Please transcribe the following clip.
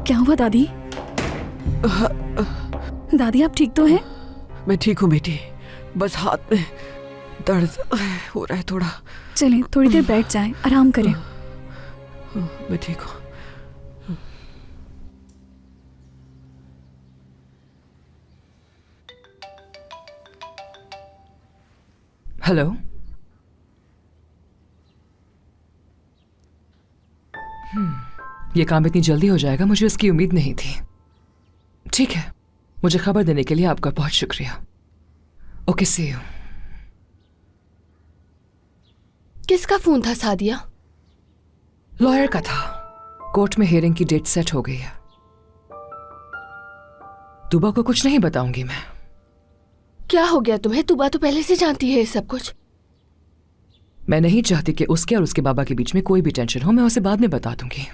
क्या हुआ दादी? दादी आप ठीक तो हैं? मैं ठीक हूँ बेटी, बस हाथ में दर्द हो रहा है थोड़ा। चलें थोड़ी देर बैठ जाएं, आराम करें। मैं ठीक हूँ। हेलो। ये काम इतनी जल्दी हो जाएगा, मुझे उसकी उम्मीद नहीं थी। ठीक है, मुझे खबर देने के लिए आपका बहुत शुक्रिया। Okay, see you. किसका फोन था सादिया? लॉयर का था। कोर्ट में हियरिंग की डेट सेट हो गई है। तुबा को कुछ नहीं बताऊंगी मैं। क्या हो गया तुम्हें? तुबा तो पहले से जानती है ये सब कुछ। मैं नहीं चाहती कि उसके और उसके बाबा के बीच में कोई भी टेंशन हो। मैं उसे बाद में बता दूंगी।